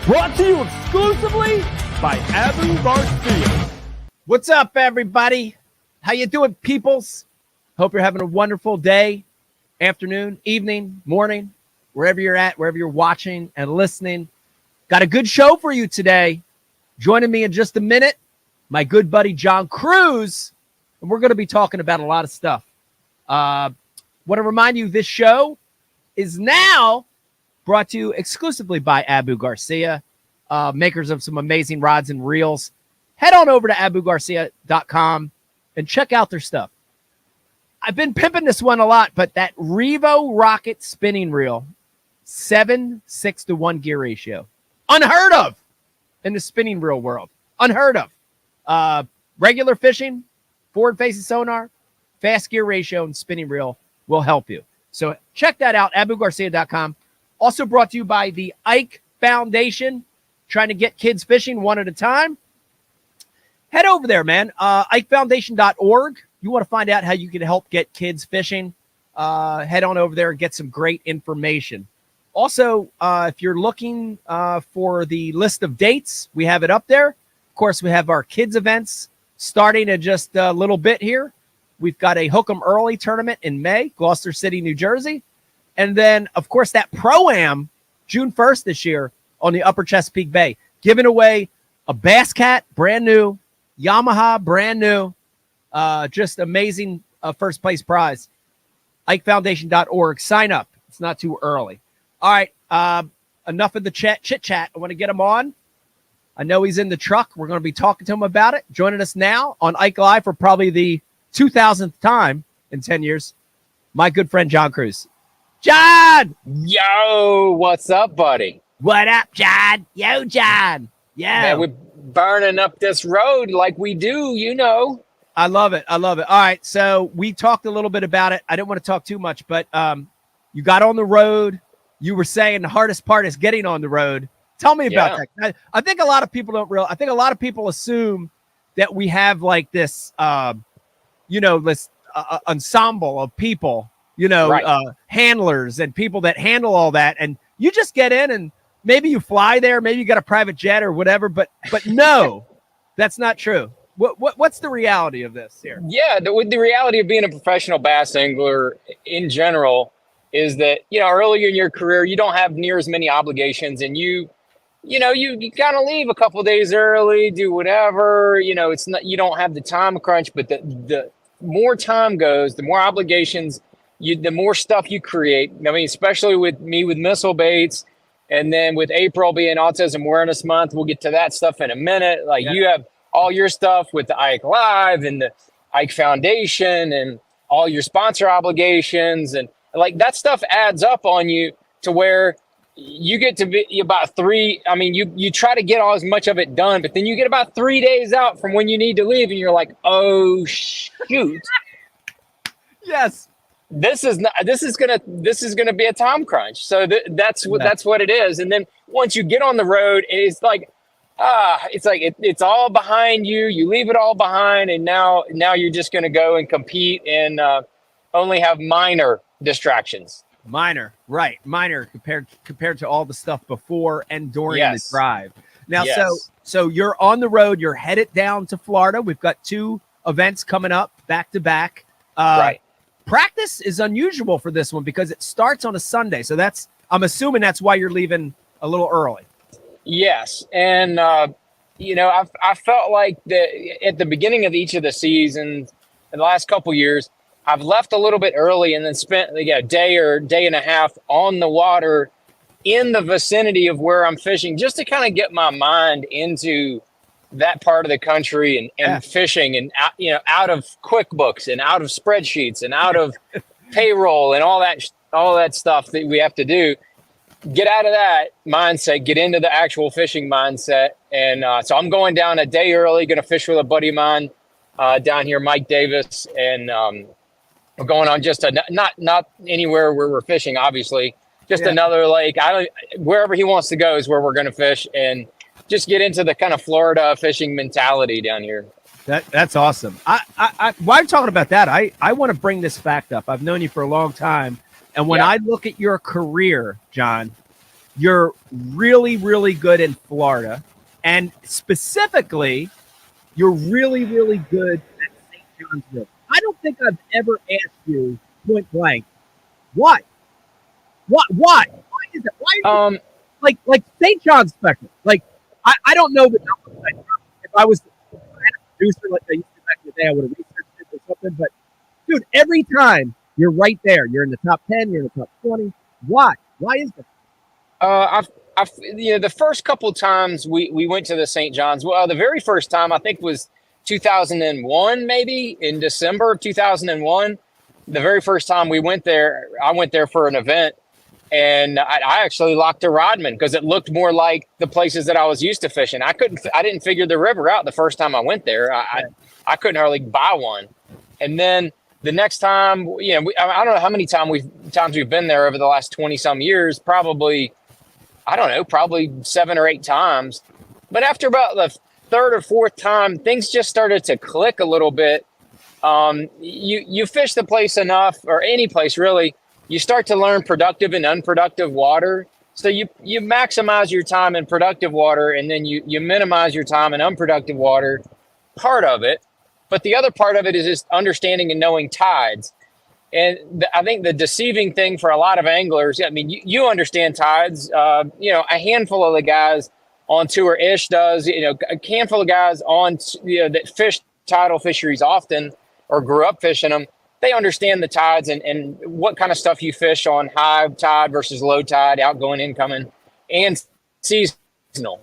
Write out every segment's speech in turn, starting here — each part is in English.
Brought to you exclusively by Abu Garcia. What's up, everybody? How you doing, peoples? Hope you're having a wonderful day, afternoon, evening, morning, wherever you're at, wherever you're watching and listening. Got a good show for you today. Joining me in just a minute, my good buddy John Cruz, and we're going to be talking about a lot of stuff. Want to remind you, this show is now brought to you exclusively by Abu Garcia, makers of some amazing rods and reels. Head on over to abugarcia.com and check out their stuff. I've been pimping this one a lot, but that Revo Rocket spinning reel, 7:6 to 1 gear ratio. Unheard of in the spinning reel world. Unheard of. Regular fishing, forward-facing sonar, fast gear ratio, and spinning reel will help you. So check that out, abugarcia.com. Also brought to you by the Ike Foundation, trying to get kids fishing one at a time. Head over there, man. IkeFoundation.org. You want to find out how you can help get kids fishing, head on over there and get some great information. Also, if you're looking for the list of dates, we have it up there. Of course, we have our kids events starting in just a little bit here. We've got a Hook 'em Early tournament in May, Gloucester City, New Jersey. And then, of course, that Pro-Am, June 1st this year on the Upper Chesapeake Bay, giving away a Bass Cat, brand new, Yamaha, brand new, just amazing first place prize. IkeFoundation.org. Sign up. It's not too early. All right, enough of the chit-chat. I want to get him on. I know he's in the truck. We're going to be talking to him about it. Joining us now on Ike Live for probably the 2000th time in 10 years, my good friend John Cruz. John! Yo, what's up, buddy? What up, John? Yo, John. Yeah. Man, we're burning up this road like we do, you know. I love it. I love it. All right, so we talked a little bit about it. I didn't want to talk too much, but you got on the road. You were saying the hardest part is getting on the road. Tell me about that. I think a lot of people don't realize. I think a lot of people assume that we have like this, this ensemble of people, right. Handlers and people that handle all that. And you just get in and maybe you fly there. Maybe you got a private jet or whatever. But no, that's not true. What's the reality of this here? Yeah, the reality of being a professional bass angler in general is that, earlier in your career, you don't have near as many obligations, and you kind of leave a couple of days early, do whatever, it's not, you don't have the time crunch, but the more time goes, the more obligations, the more stuff you create. I mean, especially with me with missile baits, and then with April being Autism Awareness Month, we'll get to that stuff in a minute. You have all your stuff with the Ike Live and the Ike Foundation and all your sponsor obligations, and that stuff adds up on you to where you get to be about three. I mean, you try to get all as much of it done, but then you get about 3 days out from when you need to leave, and you're like, oh shoot. Yes. This is gonna be a time crunch. So that's what it is. And then once you get on the road, it's like, it's all behind you. You leave it all behind, and now you're just gonna go and compete and only have minor distractions. Minor compared to all the stuff before and during the drive. Now, so you're on the road. You're headed down to Florida. We've got 2 events coming up back to back. Right. Practice is unusual for this one because it starts on a Sunday. So I'm assuming that's why you're leaving a little early. Yes. And, I felt like at the beginning of each of the seasons in the last couple years, I've left a little bit early and then spent a day or day and a half on the water in the vicinity of where I'm fishing, just to kind of get my mind into that part of the country and fishing, and out of QuickBooks and out of spreadsheets and out of payroll and all that stuff that we have to do. Get out of that mindset, get into the actual fishing mindset. And so I'm going down a day early, going to fish with a buddy of mine down here, Mike Davis. And we're going on just not anywhere where we're fishing, obviously, just another lake. Wherever he wants to go is where we're going to fish, and just get into the kind of Florida fishing mentality down here. That's awesome. While I'm talking about that, I want to bring this fact up. I've known you for a long time. And when I look at your career, John, you're really, really good in Florida, and specifically, you're really, really good at St. John's River. I don't think I've ever asked you point blank, why? Why? Why is it? Why are you like St. John's special? Like I don't know the numbers. If I was a producer like I used to back in the day, I would have researched it or something. But dude, every time you're right there. You're in the top 10. You're in the top 20. Why? Why is that? The first couple times we went to the St. John's, well, the very first time I think was 2001, maybe in December of 2001. The very first time we went there, I went there for an event, and I actually locked a rodman because it looked more like the places that I was used to fishing. I didn't figure the river out the first time I went there. I couldn't hardly buy one, and then the next time, I don't know how many times we've been there over the last 20 some years. Probably, I don't know, probably 7 or 8 times. But after about the third or fourth time, things just started to click a little bit. You fish the place enough, or any place really, you start to learn productive and unproductive water. So you maximize your time in productive water, and then you minimize your time in unproductive water, part of it. But the other part of it is just understanding and knowing tides. And I think the deceiving thing for a lot of anglers, I mean, you understand tides. A handful of the guys on tour, Ish does, a handful of guys on, that fish tidal fisheries often or grew up fishing them. They understand the tides and what kind of stuff you fish on high tide versus low tide, outgoing, incoming, and seasonal.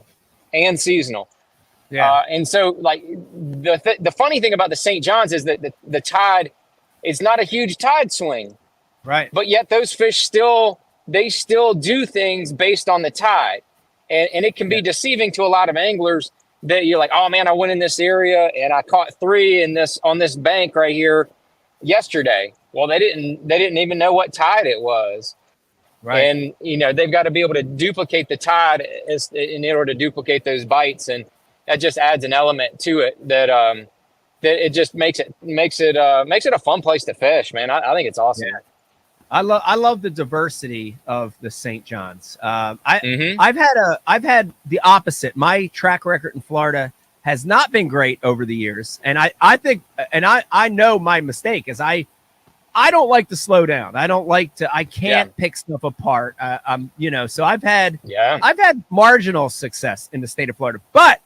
Yeah. And so, like, the funny thing about the St. John's is that the tide is not a huge tide swing, right? But yet those fish still do things based on the tide, and it can be deceiving to a lot of anglers that you're like, oh man, I went in this area and I caught 3 on this bank right here yesterday. Well, they didn't even know what tide it was. Right. And they've got to be able to duplicate the tide in order to duplicate those bites, and that just adds an element to it that it just makes it a fun place to fish, man. I think it's awesome. Yeah. I love the diversity of the St. John's. I've had the opposite. My track record in Florida has not been great over the years, and I think, and I know my mistake is I don't like to slow down. I can't pick stuff apart. So I've had marginal success in the state of Florida. But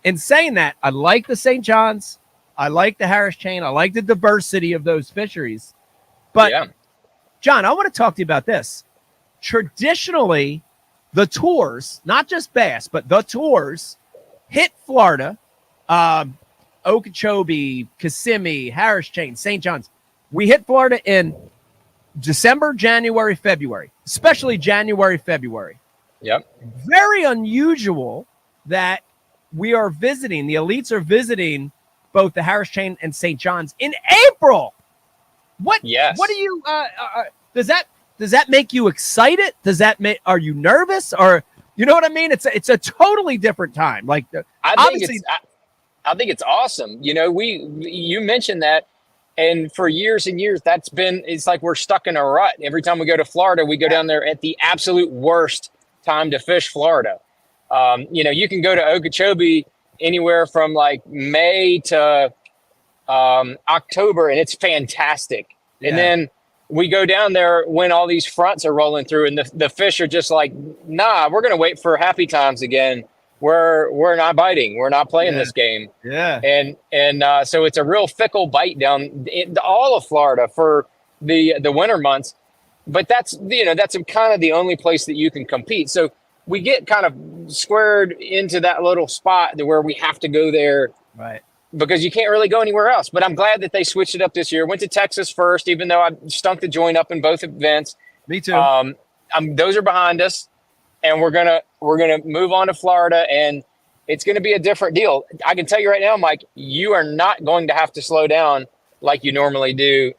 in saying that, I like the St. John's, I like the Harris Chain, I like the diversity of those fisheries. But John, I want to talk to you about this. Traditionally, the tours, not just bass, but the tours hit Florida, Okeechobee, Kissimmee, Harris Chain, St. John's. We hit Florida in December, January, February, especially January, February. Yep. Very unusual that the elites are visiting both the Harris Chain and St. John's in April. What do you, does that make you excited? Are you nervous? Or, you know what I mean? It's a totally different time. Like, I think it's awesome. You mentioned that. And for years and years, it's like we're stuck in a rut. Every time we go to Florida, we go down there at the absolute worst time to fish Florida. You can go to Okeechobee anywhere from like May to October, and it's fantastic. Yeah. And then we go down there when all these fronts are rolling through, and the fish are just like, nah, we're going to wait for happy times again. We're not biting. We're not playing this game. Yeah. And so it's a real fickle bite down in all of Florida for the winter months. But that's kind of the only place that you can compete. So we get kind of squared into that little spot where we have to go there. Right. Because you can't really go anywhere else. But I'm glad that they switched it up this year. Went to Texas first, even though I stunk the joint up in both events. Me too. Those are behind us. And we're gonna move on to Florida, and it's gonna be a different deal. I can tell you right now, Mike, you are not going to have to slow down like you normally do.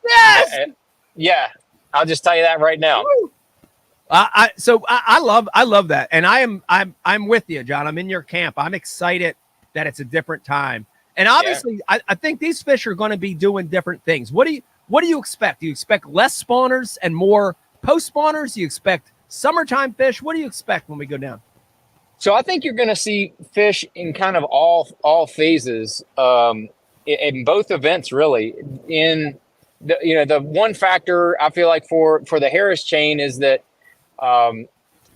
Yes. I'll just tell you that right now. I love that, and I'm with you, John. I'm in your camp. I'm excited that it's a different time, and obviously, I think these fish are going to be doing different things. What do you expect? Do you expect less spawners and more post spawners? Do you expect Summertime fish, what do you expect when we go down? So I think you're going to see fish in kind of all phases in both events, really. In the one factor I feel like for the Harris chain is that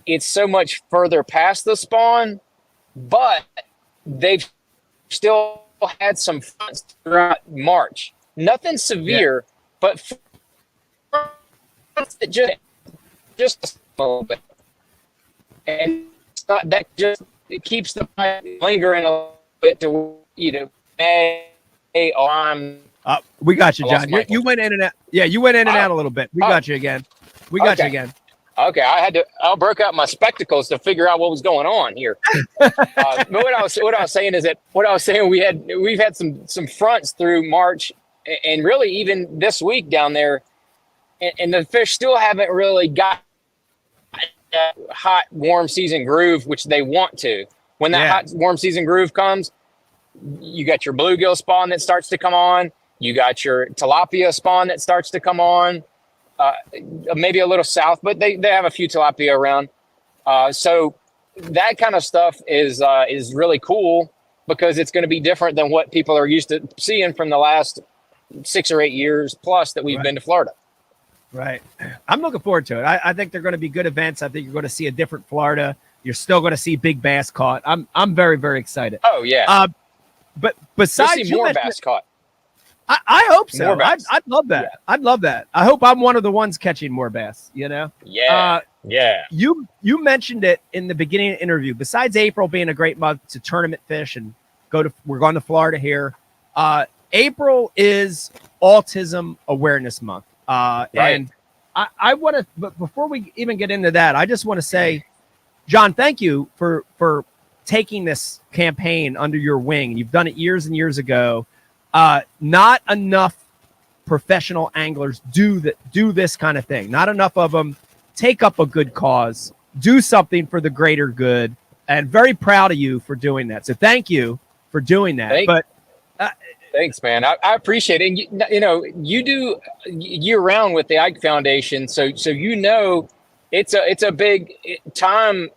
it's so much further past the spawn, but they've still had some fronts throughout March. Nothing severe, but fronts that just a little bit, and it's not that just it keeps the pipe lingering a little bit to May on. We got you, John. You went in and out. Yeah, you went in and out a little bit. We got you again. We got you again. Okay, I broke out my spectacles to figure out what was going on here. But what I was saying is that we've had some fronts through March and really even this week down there, and the fish still haven't really got that hot warm season groove, which they want to. When that hot warm season groove comes, you got your bluegill spawn that starts to come on. You got your tilapia spawn that starts to come on. Maybe a little south, but they have a few tilapia around. So that kind of stuff is really cool because it's going to be different than what people are used to seeing from the last 6 or 8 years plus that we've been to Florida. Right. I'm looking forward to it. I think they're going to be good events. I think you're going to see a different Florida. You're still going to see big bass caught. I'm very, very excited. Oh yeah. But besides, you'll see more bass caught. I hope so. I'd love that. Yeah. I'd love that. I hope I'm one of the ones catching more bass, Yeah. You mentioned it in the beginning of the interview. Besides April being a great month to tournament fish and we're going to Florida here. April is Autism Awareness Month. And I want to, but before we even get into that, I just want to say, John, thank you for taking this campaign under your wing. You've done it years and years ago. Not enough professional anglers do this kind of thing. Not enough of them take up a good cause, do something for the greater good, and very proud of you for doing that. So thank you for doing that. Thanks, man. I appreciate it. And you do year round with the Ike Foundation, so it's a big time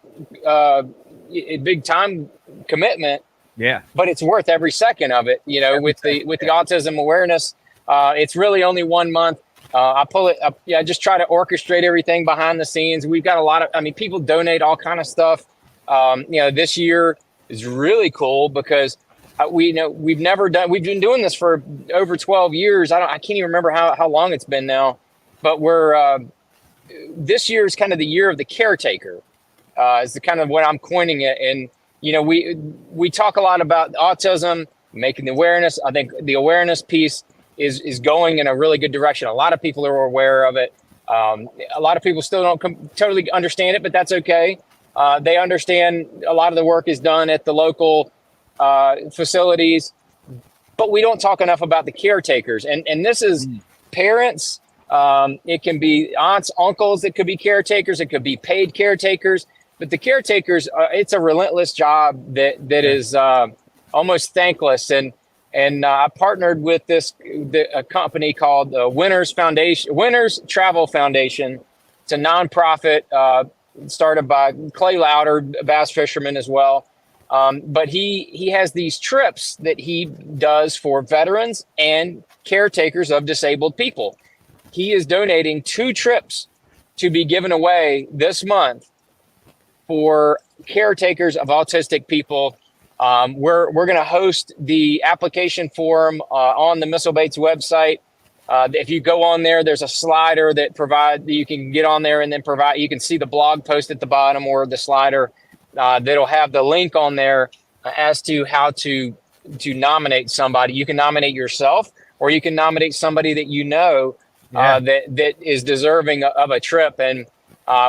commitment. Yeah, but it's worth every second of it. With the Autism Awareness, it's really only 1 month. I pull it up. I just try to orchestrate everything behind the scenes. We've got a lot of. People donate all kind of stuff. This year is really cool because we've been doing this for over 12 years. I can't even remember how long it's been now, but this year is kind of the year of the caretaker. Is the kind of what I'm coining it. And we talk a lot about autism, making the awareness. I think the awareness piece is going in a really good direction. A lot of people are aware of it. A lot of people still don't totally understand it, but that's okay. They understand a lot of the work is done at the local facilities, but we don't talk enough about the caretakers. And this is parents. It can be aunts, uncles. It could be caretakers. It could be paid caretakers. But the caretakers, it's a relentless job that is almost thankless. And I partnered with a company called Winners Travel Foundation. It's a nonprofit started by Clay Louder, a bass fisherman as well. But he has these trips that he does for veterans and caretakers of disabled people. He is donating 2 trips to be given away this month for caretakers of autistic people. We're going to host the application form on the Missile Baits website. If you go on there, there's a slider that you can get on there and then you can see the blog post at the bottom or the slider that'll have the link on there as to how to nominate somebody. You can nominate yourself or you can nominate somebody that that is deserving of a trip. And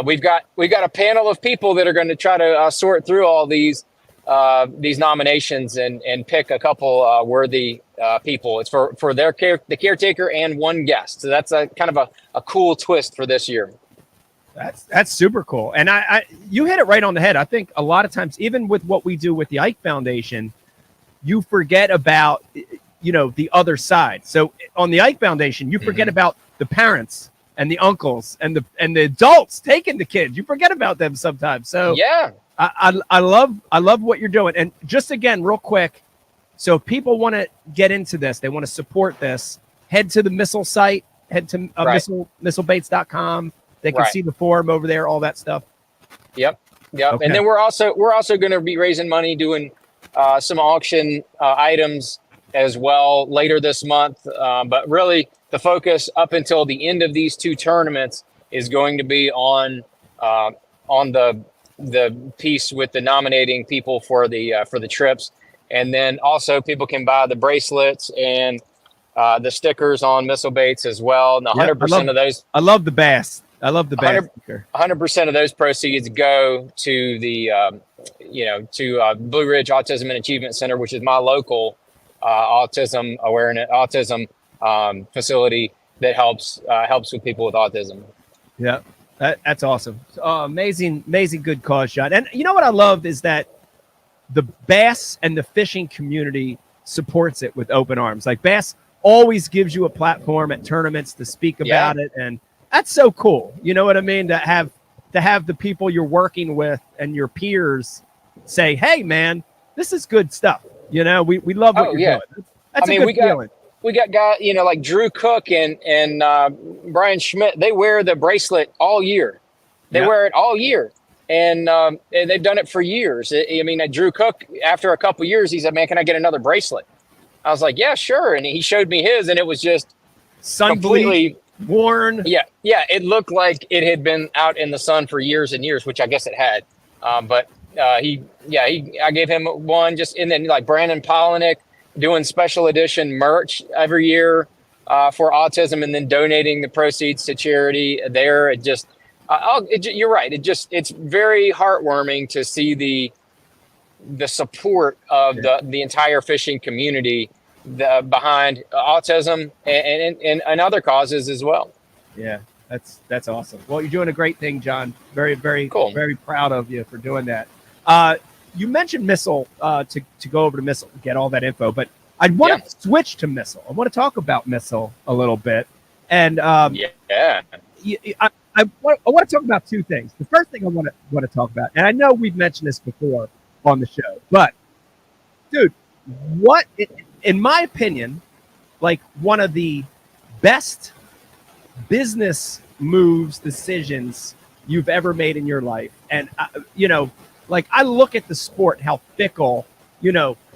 we've got a panel of people that are going to try to sort through all these nominations and pick a couple worthy people. It's for the caretaker and 1 guest. So that's a kind of a cool twist for this year. That's super cool. And you hit it right on the head. I think a lot of times, even with what we do with the Ike Foundation, you forget about the other side. So on the Ike Foundation, you forget about the parents and the uncles and the adults taking the kids. You forget about them sometimes. So Yeah. I love what you're doing. And just again, real quick, so if people want to get into this, they want to support this, head to the missile site, head to missilebaits.com. They can see the forum over there, all that stuff. Yep. Okay. And then we're also going to be raising money, doing some auction items as well later this month. But really, the focus up until the end of these 2 tournaments is going to be on the piece with the nominating people for the trips, and then also people can buy the bracelets and the stickers on Missile Baits as well. And 100% of those. I love the bass. I love the bass. 100% of those proceeds go to the Blue Ridge Autism and Achievement Center, which is my local autism awareness facility that helps with people with autism. Yeah, that's awesome. Amazing good cause, John. And you know what I love is that the bass and the fishing community supports it with open arms. Like bass always gives you a platform at tournaments to speak about it, and that's so cool. You know what I mean? To have the people you're working with and your peers say, "Hey, man, this is good stuff." You know, we love what you're doing. That's a good feeling. We got guys, like Drew Cook and Brian Schmidt. They wear the bracelet all year. They wear it all year, and they've done it for years. I mean, Drew Cook, after a couple years, he said, "Man, can I get another bracelet?" I was like, "Yeah, sure." And he showed me his, and it was just completely worn. Yeah, it looked like it had been out in the sun for years and years, which I guess it had. But I gave him one and then like Brandon Polinick doing special edition merch every year for autism, and then donating the proceeds to charity there. It just, you're right. It's very heartwarming to see the support of the entire fishing community behind autism and other causes as well. Yeah, that's awesome. Well, you're doing a great thing, John. Very, very cool. Very proud of you for doing that. You mentioned Missile to go over to Missile and get all that info, but I want to switch to Missile. I want to talk about Missile a little bit. And I want to talk about 2 things. The first thing I want to talk about, and I know we've mentioned this before on the show, but dude, in my opinion, like one of the best business decisions you've ever made in your life. And, like I look at the sport, how fickle,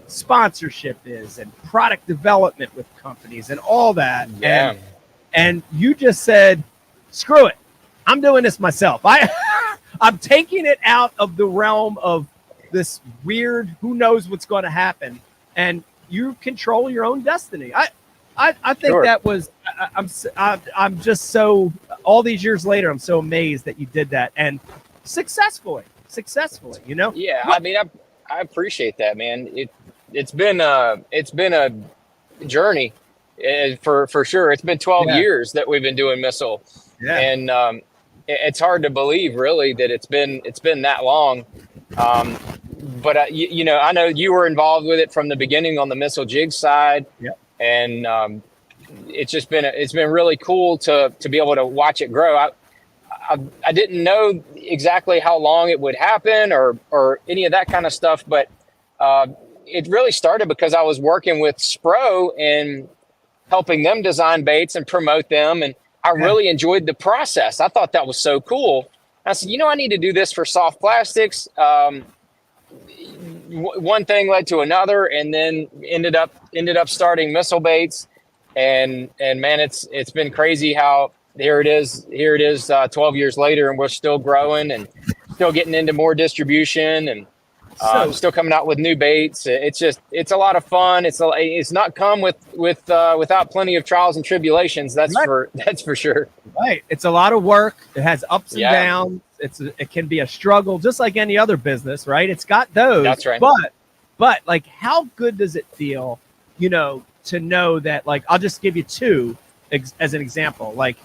sponsorship is and product development with companies and all that. Yeah. And you just said, screw it. I'm doing this myself. I'm taking it out of the realm of this weird, who knows what's going to happen. And you control your own destiny. I think that was, I'm just so, all these years later, I'm so amazed that you did that and successfully, Yeah. I mean, I appreciate that, man. It's been a journey for sure. It's been 12 years that we've been doing Missile. Yeah. And it's hard to believe really that it's been that long. But I know you were involved with it from the beginning on the Missile Jig side. Yeah. And it's been really cool to be able to watch it grow. I didn't know exactly how long it would happen or any of that kind of stuff, but it really started because I was working with Spro and helping them design baits and promote them, and I really enjoyed the process. I thought that was so cool. I said, I need to do this for soft plastics. One thing led to another, and then ended up starting Missile Baits, and man, it's been crazy how here it is 12 years later, and we're still growing and still getting into more distribution, and still coming out with new baits. It's a lot of fun. It's not come without plenty of trials and tribulations. That's for sure. Right. It's a lot of work. It has ups and downs. It can be a struggle, just like any other business, right? It's got those. That's right. But like, how good does it feel, to know that, like, I'll just give you 2 as an example. Like,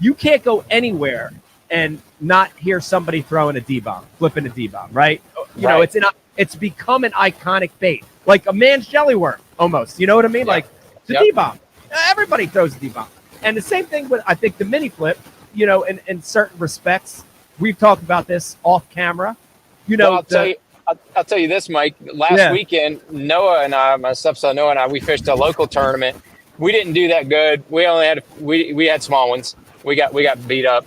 you can't go anywhere and not hear somebody throwing a D-bomb, flipping a D-bomb, right? It's become an iconic bait, like a man's jelly worm almost. You know what I mean? Like the D-bomb. Everybody throws a D-bomb. And the same thing with, I think, the mini flip, you know, in certain respects. We've talked about this off camera. You know, Well, I'll tell you this, Mike. Last weekend, Noah and I, my stepson Noah and I, we fished a local tournament. We didn't do that good. We only had we had small ones. We got beat up.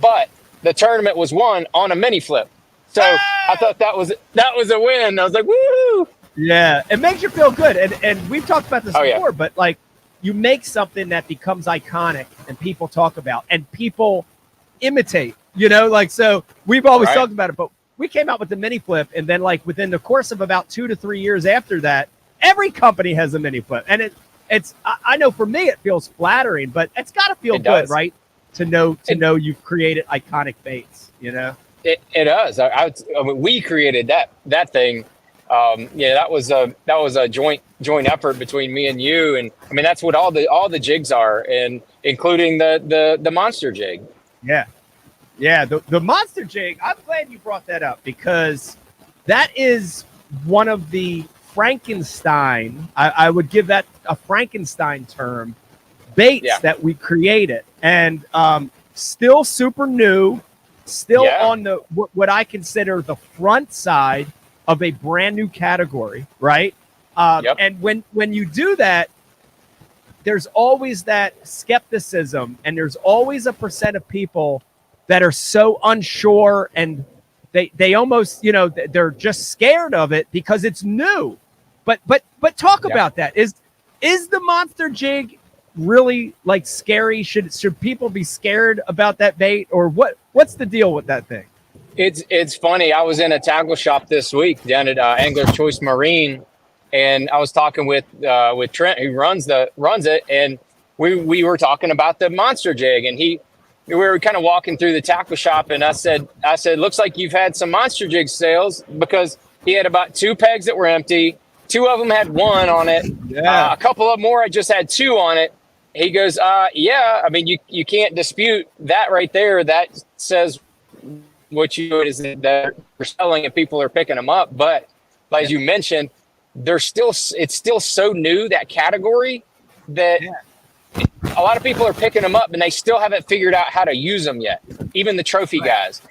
But the tournament was won on a mini flip. So I thought that was a win. I was like, woo! Yeah, it makes you feel good. And we've talked about this before, but like you make something that becomes iconic and people talk about and people imitate, you know, like, so we've always talked about it, but we came out with the mini flip. And then like within the course of about 2 to 3 years after that, every company has a mini flip. And it's, I know for me, it feels flattering, but it's got to feel good, right? To know you've created iconic baits, you know? It does. I mean, we created that thing. That was a joint effort between me and you, and I mean that's what all the jigs are, and including the monster jig. Yeah, the monster jig. I'm glad you brought that up because that is one of the Frankenstein. I would give that a Frankenstein term. Baits that we created, and still super new, still on the what I consider the front side of a brand new category, right? And when you do that, there's always that skepticism, and there's always a percent of people that are so unsure, and they almost, you know, they're just scared of it because it's new. But talk about that. Is the monster jig really like scary? Should people be scared about that bait, or what's the deal with that thing? It's funny. I was in a tackle shop this week down at Angler's Choice Marine, and I was talking with Trent, who runs it, and we were talking about the monster jig, and we were kind of walking through the tackle shop, and I said, looks like you've had some monster jig sales, because he had about 2 pegs that were empty. 2 of them had 1 on it. A couple of more, I just had 2 on it. He goes, yeah, I mean, you can't dispute that right there. That says what you is that they're selling and people are picking them up. But as you mentioned, it's still so new, that category, that a lot of people are picking them up and they still haven't figured out how to use them yet, even the trophy guys.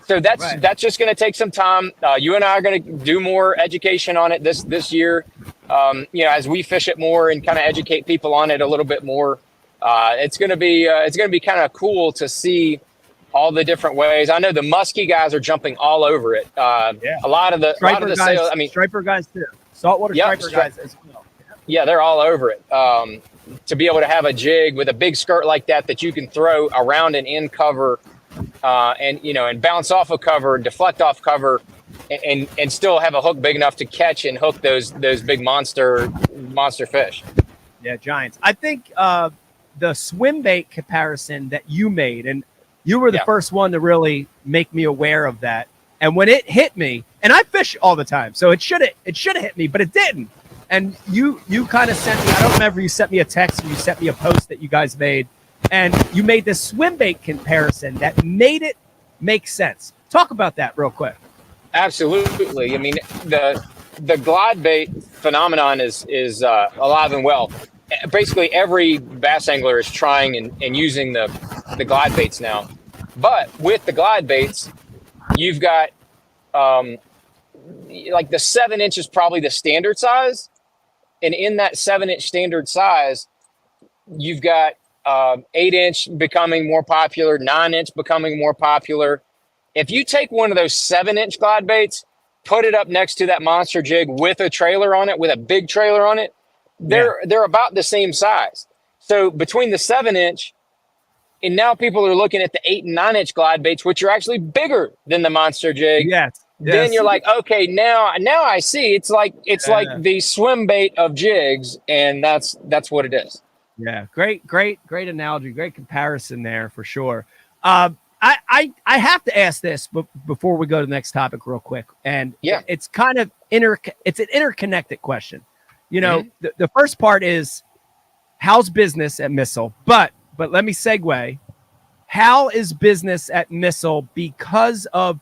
So that's just going to take some time. You and I are going to do more education on it this year. As we fish it more and kind of educate people on it a little bit more. It's going to be kind of cool to see all the different ways. I know the musky guys are jumping all over it. A lot of the guys, sales, I mean, striper guys too. Saltwater striper guys as well. Yeah, they're all over it. To be able to have a jig with a big skirt like that you can throw around an end cover, and bounce off a cover, deflect off cover, and still have a hook big enough to catch and hook those big monster fish. Yeah, giants. I think the swim bait comparison that you made, and you were the first one to really make me aware of that. And when it hit me, and I fish all the time, so it should have hit me, but it didn't. And you kind of sent me, I don't remember, you sent me a text or you sent me a post that you guys made, and you made this swim bait comparison that made it make sense. Talk about that real quick. Absolutely. I mean, the glide bait phenomenon is alive and well. Basically, every bass angler is trying and using the glide baits now. But with the glide baits, you've got like the 7-inch is probably the standard size. And in that 7-inch standard size, you've got 8-inch becoming more popular, 9-inch becoming more popular. If you take one of those 7-inch glide baits, put it up next to that monster jig with a trailer on it, with a big trailer on it, they're about the same size. So between the 7-inch, and now people are looking at the 8 and 9-inch glide baits, which are actually bigger than the monster jig. Yes. Then you're like, okay, now I see. It's like the swim bait of jigs, and that's what it is. Yeah, great analogy, great comparison there for sure. I have to ask this, but before we go to the next topic, real quick, and it's kind of it's an interconnected question. You know, the first part is how's business at Missile, but let me segue. How is business at Missile because of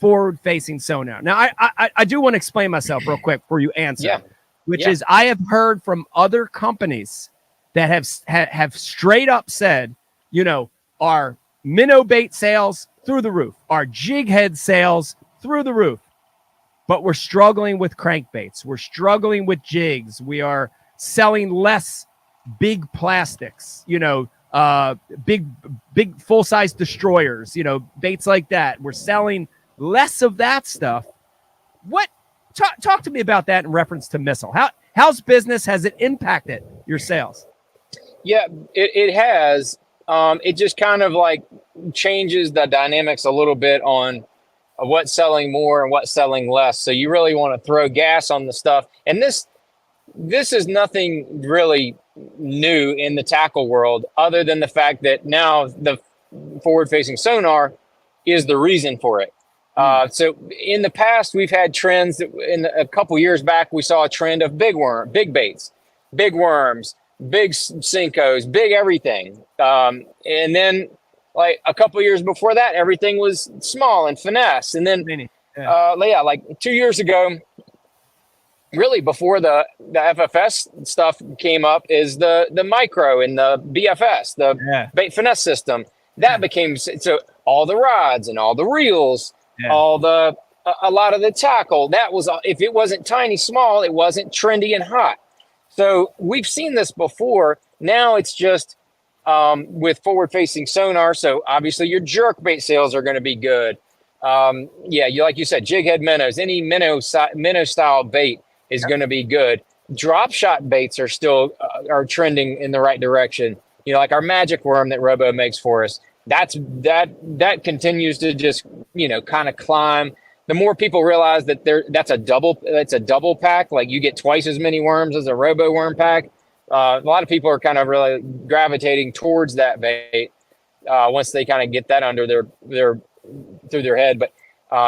forward-facing sonar? Now, I do want to explain myself real quick before you answer, which is I have heard from other companies that have straight up said, you know, our minnow bait sales through the roof, our jig head sales through the roof, but we're struggling with crankbaits. We're struggling with jigs. We are selling less big plastics, you know, big full-size destroyers, you know, baits like that. We're selling less of that stuff. What talk to me about that in reference to missile. How's business, has it impacted your sales? Yeah, it has. It just kind of like changes the dynamics a little bit on what's selling more and what's selling less. So you really want to throw gas on the stuff. And this is nothing really new in the tackle world, other than the fact that now the forward-facing sonar is the reason for it. So in the past, we've had trends that a couple years back, we saw a trend of big baits, big worms, big Senkos, big everything. And then like a couple years before that, everything was small and finesse. And then, like 2 years ago, really before the FFS stuff came up, is the micro and the BFS, the bait finesse system. That became, so all the rods and all the reels, a lot of the tackle, that was, if it wasn't tiny, small, it wasn't trendy and hot. So we've seen this before. Now it's just with forward-facing sonar. So obviously your jerk bait sales are going to be good. Like you said, jig head minnows, any minnow style bait is going to be good. Drop shot baits are still are trending in the right direction. You know, like our magic worm that Robo makes for us. That continues to just, you know, kind of climb. The more people realize that that's a double pack, like you get twice as many worms as a Robo worm pack. A lot of people are kind of really gravitating towards that bait once they kind of get that under their through their head. But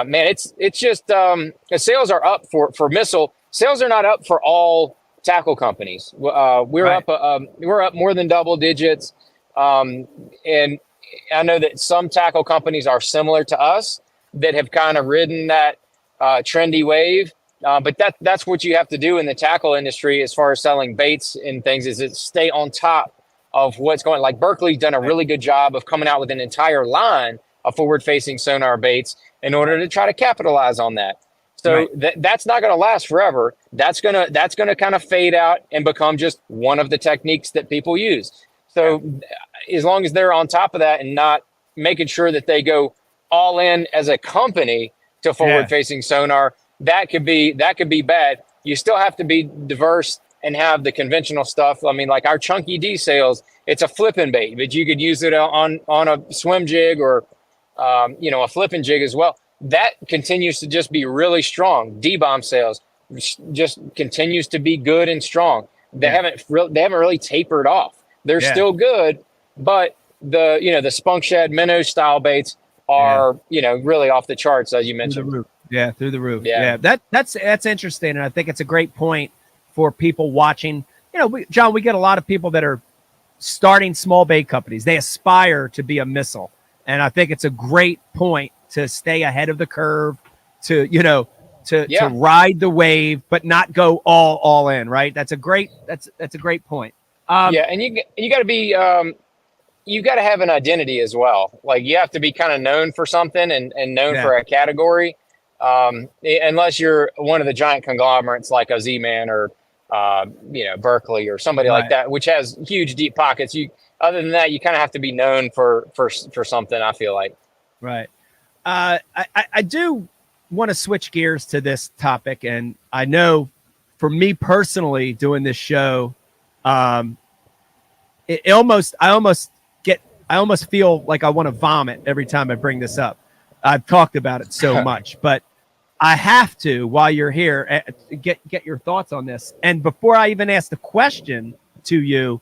man, it's just the sales are up for missile. Sales are not up for all tackle companies. We're up more than double digits, and I know that some tackle companies are similar to us that have kind of ridden that trendy wave. But that's what you have to do in the tackle industry as far as selling baits and things, is stay on top of what's going on. Like Berkeley's done a really good job of coming out with an entire line of forward-facing sonar baits in order to try to capitalize on that. So that's not going to last forever. That's gonna kind of fade out and become just one of the techniques that people use. So as long as they're on top of that and not making sure that they go all in as a company to forward-facing sonar, that could be bad. You still have to be diverse and have the conventional stuff. I mean, like our Chunky D sales, it's a flipping bait, but you could use it on a swim jig or a flipping jig as well. That continues to just be really strong. D-bomb sales just continues to be good and strong. They haven't really tapered off. They're still good, but the spunk shad minnow style baits are really off the charts, as you mentioned. Through the roof. Yeah. That's interesting, and I think it's a great point for people watching. You know, John, we get a lot of people that are starting small bait companies. They aspire to be a missile, and I think it's a great point to stay ahead of the curve, to ride the wave, but not go all in. Right? That's a great point. And you got to be. You got to have an identity as well. Like you have to be kind of known for something and known for a category. Unless you're one of the giant conglomerates like a Z-Man or, Berkeley or somebody like that, which has huge, deep pockets. Other than that, you kind of have to be known for something, I feel like. Right. I do want to switch gears to this topic. And I know for me personally doing this show, I almost feel like I want to vomit every time I bring this up. I've talked about it so much, but I have to, while you're here, get your thoughts on this. And before I even ask the question to you,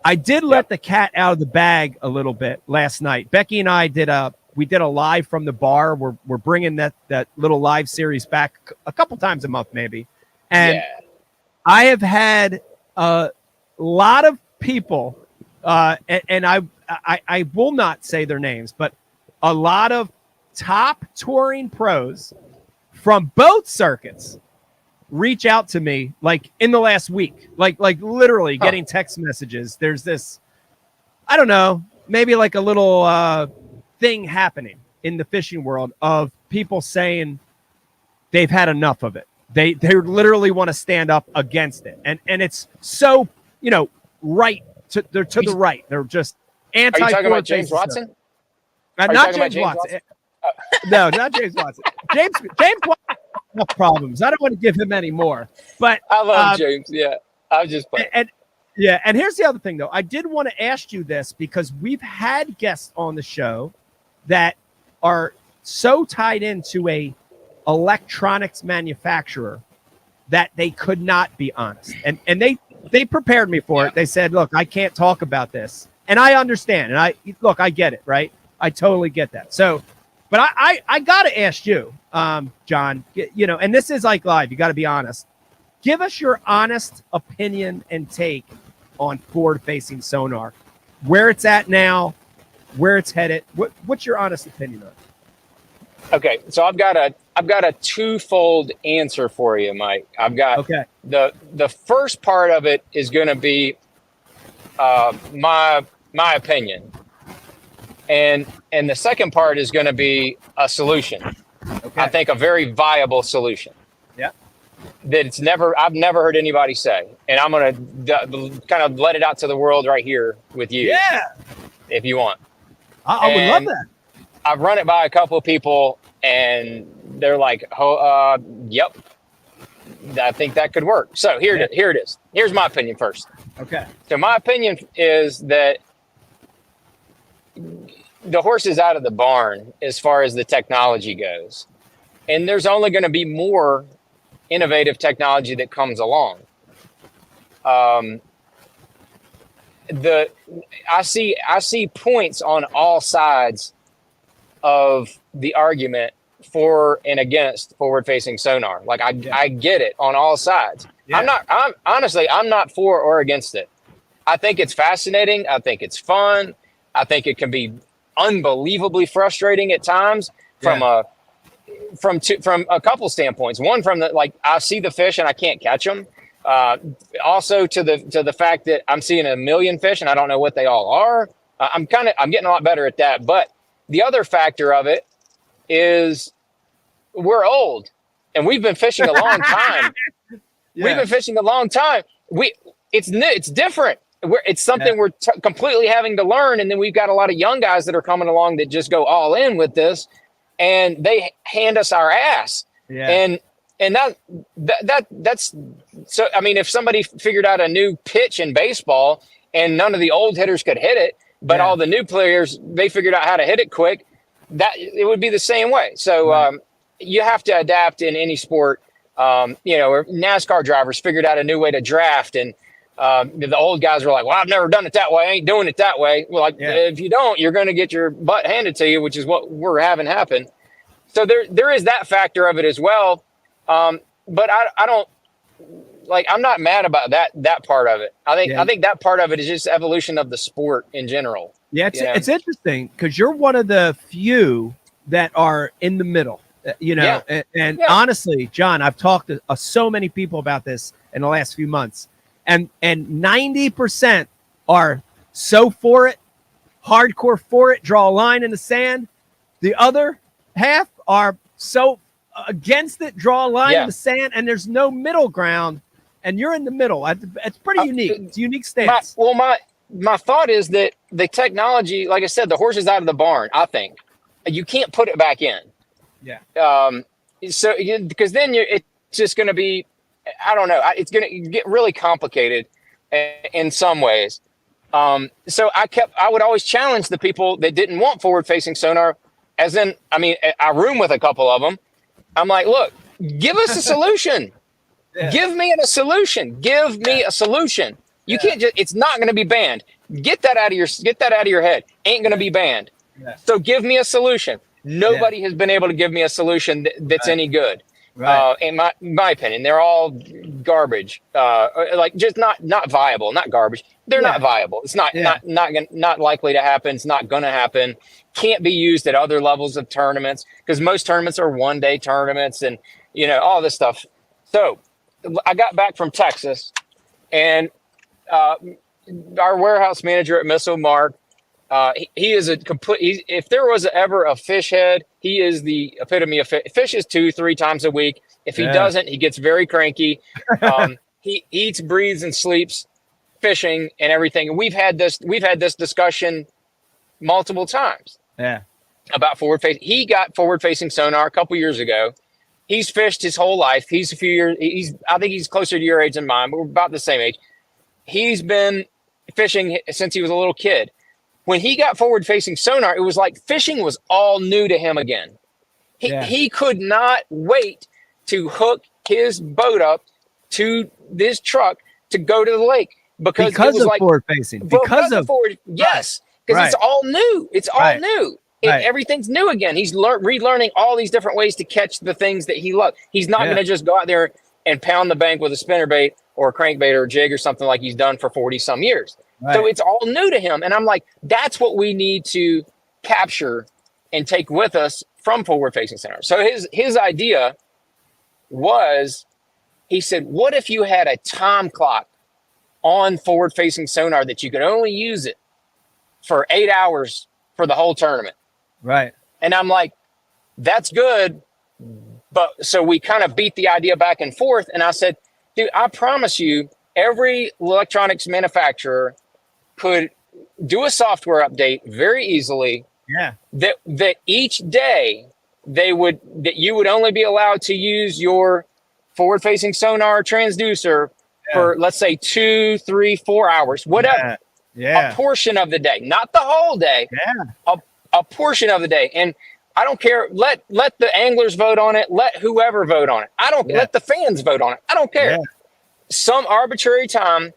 I did let the cat out of the bag a little bit last night. Becky and I did a live from the bar. We're bringing that little live series back a couple times a month, maybe. And I have had a lot of people, and I will not say their names, but a lot of top touring pros from both circuits reach out to me like in the last week, like literally getting text messages. There's this, I don't know, maybe like a little thing happening in the fishing world of people saying they've had enough of it. They literally want to stand up against it. And it's so, right to the right. They're just anti. Are you talking about James Watson? Not James Watson. No, not James Watson. James Watson has enough problems. I don't want to give him any more. But I love James. Yeah. I was just playing. And here's the other thing, though. I did want to ask you this because we've had guests on the show that are so tied into a electronics manufacturer that they could not be honest. And they prepared me for it. They said, look, I can't talk about this. And I understand. And I get it, right? I totally get that. So, but I got to ask you, John, and this is like live. You got to be honest. Give us your honest opinion and take on forward-facing sonar, where it's at now, where it's headed. What's your honest opinion on it? Okay, so I've got a twofold answer for you, Mike. I've got the first part of it is going to be my opinion, and the second part is going to be a solution. Okay. I think a very viable solution. Yeah. That I've never heard anybody say, and I'm going to kind of let it out to the world right here with you. Yeah. If you want. I would love that. I've run it by a couple of people, and they're like, yep, I think that could work. So here it is. Here's my opinion first. Okay. So my opinion is that the horse is out of the barn as far as the technology goes. And there's only going to be more innovative technology that comes along. I see points on all sides of the argument for and against forward-facing sonar. Like I get it on all sides. Yeah. I'm not for or against it. I think it's fascinating. I think it's fun. I think it can be unbelievably frustrating at times from a couple standpoints. One, from I see the fish and I can't catch them. Also to the fact that I'm seeing a million fish and I don't know what they all are. I'm getting a lot better at that. But the other factor of it is we're old and we've been fishing a long time. We've been fishing a long time. It's different. It's something we're completely having to learn. And then we've got a lot of young guys that are coming along that just go all in with this, and they hand us our ass. Yeah. And that's so. I mean, if somebody figured out a new pitch in baseball and none of the old hitters could hit it, but all the new players, they figured out how to hit it quick, that it would be the same way. So you have to adapt in any sport. Or NASCAR drivers figured out a new way to draft, and the old guys were like, well, I've never done it that way. I ain't doing it that way. Well, if you don't, you're going to get your butt handed to you, which is what we're having happen. So there is that factor of it as well. But I don't I'm not mad about that part of it. I think that part of it is just evolution of the sport in general. Yeah. It's interesting because you're one of the few that are in the middle, and honestly, John, I've talked to so many people about this in the last few months. And 90% are so for it, hardcore for it, draw a line in the sand. The other half are so against it, draw a line in the sand, and there's no middle ground. And you're in the middle. It's pretty unique. It's a unique stance. My thought is that the technology, like I said, the horse is out of the barn. I think you can't put it back in. Yeah. Because then it's just going to be. I don't know. It's going to get really complicated in some ways. So I would always challenge the people that didn't want forward-facing sonar. I room with a couple of them. I'm like, look, give us a solution. Give me a solution. Give me a solution. You can't just. It's not going to be banned. Get that out of your head. Ain't going to be banned. Yeah. So give me a solution. Nobody has been able to give me a solution that's any good. Right. In my opinion, they're all garbage. Just not viable, not garbage. They're not viable. It's not likely to happen. It's not going to happen. Can't be used at other levels of tournaments because most tournaments are one-day tournaments and all this stuff. So I got back from Texas, and our warehouse manager at Missile, Mark, he is a complete. If there was ever a fish head, he is the epitome of fish. Fishes 2-3 times a week. If he doesn't, he gets very cranky. He eats, breathes, and sleeps fishing and everything. And we've had this discussion multiple times. Yeah. About forward facing. He got forward facing sonar a couple years ago. He's fished his whole life. He's a few years. I think he's closer to your age than mine, but we're about the same age. He's been fishing since he was a little kid. When he got forward facing sonar, it was like fishing was all new to him again. He could not wait to hook his boat up to this truck to go to the lake because it was of like forward facing. Because of forward, yes, because it's all new. It's all new. Everything's new again. He's relearning all these different ways to catch the things that he loves. He's not going to just go out there and pound the bank with a spinnerbait or a crankbait or a jig or something like he's done for 40 some years. So it's all new to him. And I'm like, that's what we need to capture and take with us from forward facing sonar. So his idea was, he said, what if you had a time clock on forward facing sonar that you could only use it for 8 hours for the whole tournament? Right. And I'm like, that's good. But so we kind of beat the idea back and forth. And I said, dude, I promise you, every electronics manufacturer could do a software update very easily. Yeah. That each day that you would only be allowed to use your forward facing sonar transducer for, let's say, 2, 3, 4 hours, whatever. A portion of the day, not the whole day. A portion of the day. And I don't care. Let the anglers vote on it. Let whoever vote on it. I don't let the fans vote on it. I don't care. Some arbitrary time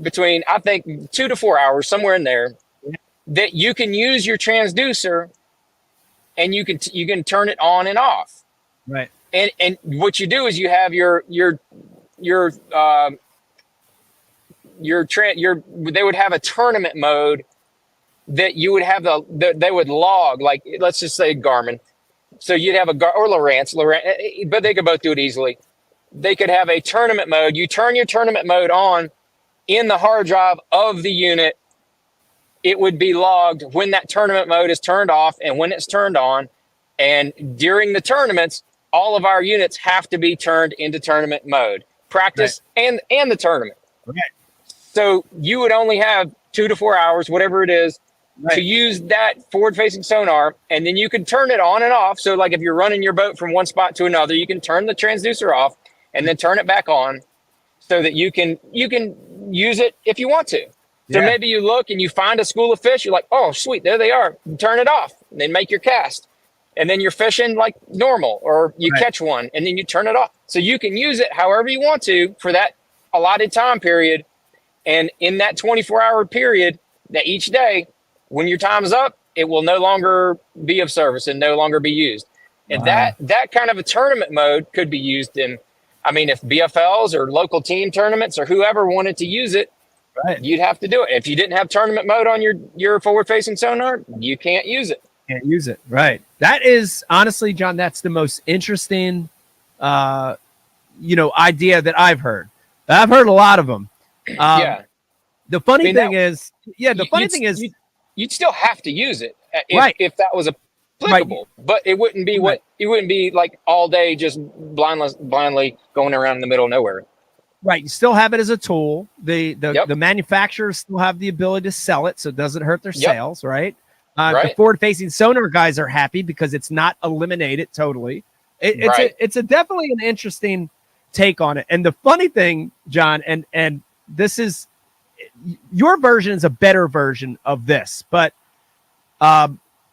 between, I think, 2 to 4 hours, somewhere in there, that you can use your transducer and you can turn it on and off. Right. And what you do is you have they would have a tournament mode that you would have they would log, like, let's just say Garmin. So you'd have or Lowrance, but they could both do it easily. They could have a tournament mode. You turn your tournament mode on in the hard drive of the unit. It would be logged when that tournament mode is turned off and when it's turned on. And during the tournaments, all of our units have to be turned into tournament mode, practice and the tournament. So you would only have 2 to 4 hours, whatever it is, to use that forward-facing sonar, and then you can turn it on and off. So, like, if you're running your boat from one spot to another, you can turn the transducer off and then turn it back on, so that you can use it if you want to. So maybe you look and you find a school of fish. You're like, oh, sweet, there they are. Turn it off, and then make your cast, and then you're fishing like normal, or you catch one, and then you turn it off. So you can use it however you want to for that allotted time period, and in that 24-hour period, that each day, when your time's up, it will no longer be of service and no longer be used. And that kind of a tournament mode could be used in, I mean, if BFLs or local team tournaments or whoever wanted to use it, you'd have to do it. If you didn't have tournament mode on your forward-facing sonar, you can't use it. Can't use it. Right. That is, honestly, John, that's the most interesting, idea that I've heard. I've heard a lot of them. The funny thing is, you'd still have to use it if that was applicable, but it wouldn't be it wouldn't be like all day just blindly going around in the middle of nowhere. Right. You still have it as a tool. The manufacturers still have the ability to sell it, so it doesn't hurt their sales, right? The forward-facing sonar guys are happy because it's not eliminated totally. It's definitely an interesting take on it. And the funny thing, John, and this is, your version is a better version of this, but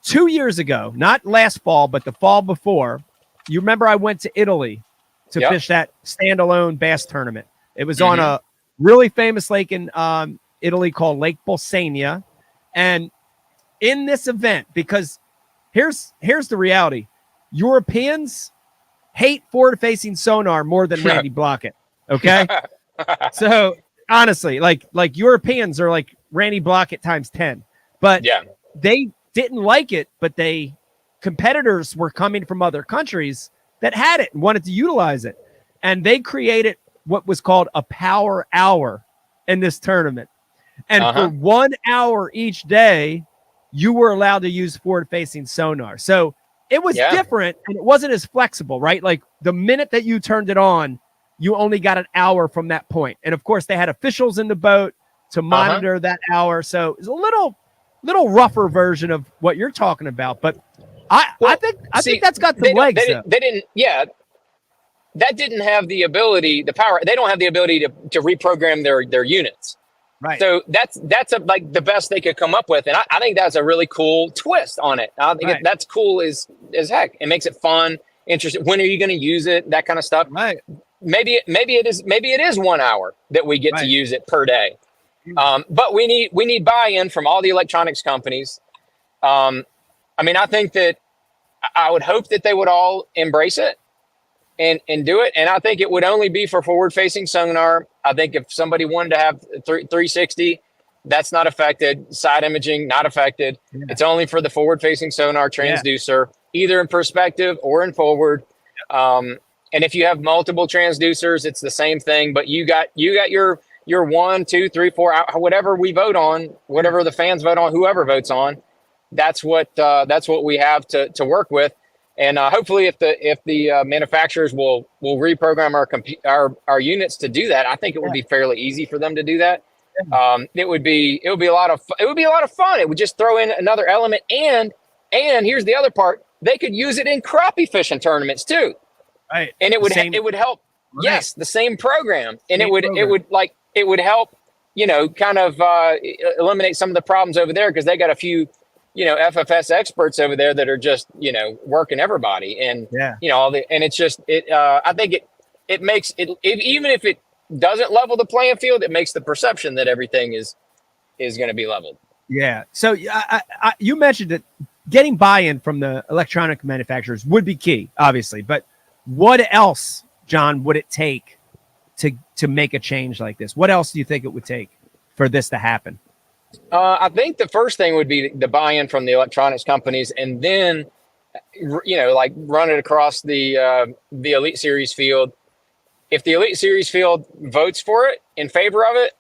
2 years ago, not last fall, but the fall before, you remember I went to Italy to fish that standalone bass tournament. It was on a really famous lake in Italy called Lake Bolsena. And in this event, because here's the reality, Europeans hate forward-facing sonar more than Randy Blockett. Okay, so honestly, like Europeans are like Randy Blockett times 10, but they didn't like it. But competitors were coming from other countries that had it and wanted to utilize it, and they created what was called a power hour in this tournament. And for 1 hour each day, you were allowed to use forward-facing sonar. So it was different, and it wasn't as flexible, right? Like the minute that you turned it on, you only got an hour from that point. And of course, they had officials in the boat to monitor that hour. So it's a little rougher version of what you're talking about. But I think that's got some legs. They didn't. Yeah, that didn't have the ability, the power. They don't have the ability to reprogram their units. Right. So that's like the best they could come up with, and I think that's a really cool twist on it. I think that's cool as heck. It makes it fun, interesting. When are you going to use it? That kind of stuff. Right. Maybe it is 1 hour that we get to use it per day. But we need buy-in from all the electronics companies. I mean, I think that I would hope that they would all embrace it and do it. And I think it would only be for forward-facing sonar. I think if somebody wanted to have 360, that's not affected. Side imaging, not affected. Yeah. It's only for the forward-facing sonar transducer, either in perspective or in forward. And if you have multiple transducers, it's the same thing. But you got your 1, 2, 3, 4, whatever we vote on, whatever the fans vote on, whoever votes on, that's what we have to work with. And hopefully, if the manufacturers will reprogram our units to do that, I think it would be fairly easy for them to do that. It would be a lot of fun. It would just throw in another element, and here's the other part: they could use it in crappie fishing tournaments too. Right, and it would help. Right. Yes, the same program, and it would help. Kind of eliminate some of the problems over there because they got a few. FFS experts over there that are just, working everybody and, and it's just, I think it makes it, even if it doesn't level the playing field, it makes the perception that everything is going to be leveled. Yeah. So you mentioned that getting buy-in from the electronic manufacturers would be key, obviously, but what else, John, would it take to make a change like this? What else do you think it would take for this to happen? I think the first thing would be the buy-in from the electronics companies, and then, like run it across the Elite Series field. If the Elite Series field votes for it in favor of it,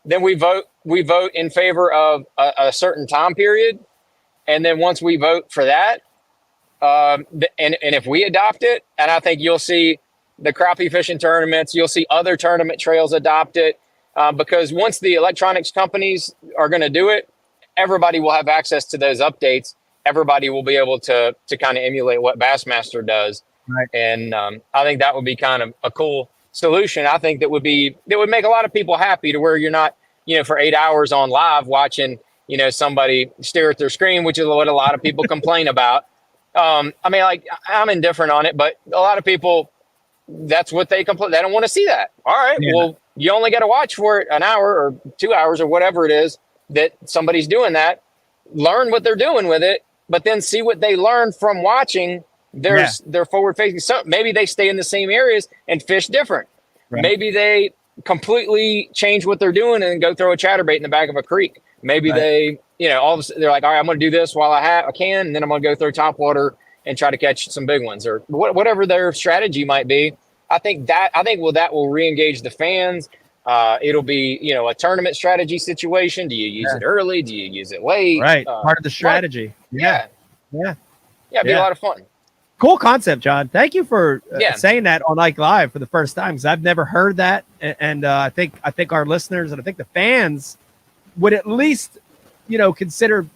then we vote in favor of a certain time period, and then once we vote for that, and if we adopt it, and I think you'll see the crappie fishing tournaments, you'll see other tournament trails adopt it. Because once the electronics companies are going to do it, everybody will have access to those updates. Everybody will be able to kind of emulate what Bassmaster does. Right. And I think that would be kind of a cool solution. I think that would make a lot of people happy to where you're not, for 8 hours on live watching, somebody stare at their screen, which is what a lot of people complain about. I mean, like I'm indifferent on it, but a lot of people, that's what they complain. They don't want to see that. All right, well, you only got to watch for it an hour or 2 hours or whatever it is that somebody's doing that. Learn what they're doing with it, but then see what they learn from watching their forward facing. So maybe they stay in the same areas and fish different. Right. Maybe they completely change what they're doing and go throw a chatterbait in the back of a creek. Maybe they, all of a sudden they're like, all right, I'm going to do this while I can, and then I'm going to go throw topwater and try to catch some big ones or whatever their strategy might be. I think that will re-engage the fans. It'll be, a tournament strategy situation. Do you use it early? Do you use it late? Right. Part of the strategy. Yeah. It'd be a lot of fun. Cool concept, John. Thank you for saying that on Ike Live for the first time, because I've never heard that. And I think our listeners and I think the fans would at least, consider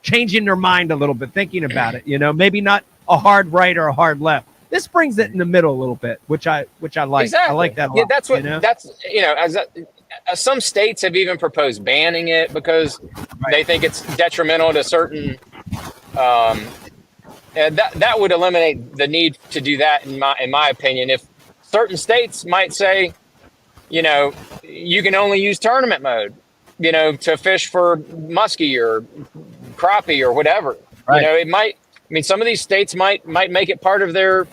changing their mind a little bit, thinking about it, maybe not a hard right or a hard left. This brings it in the middle a little bit, which I like. Exactly. I like that a lot. Yeah, that's some states have even proposed banning it because they think it's detrimental to certain. That would eliminate the need to do that in my opinion. If certain states might say, you can only use tournament mode, to fish for muskie or crappie or whatever. Right. It might. I mean, some of these states might make it part of their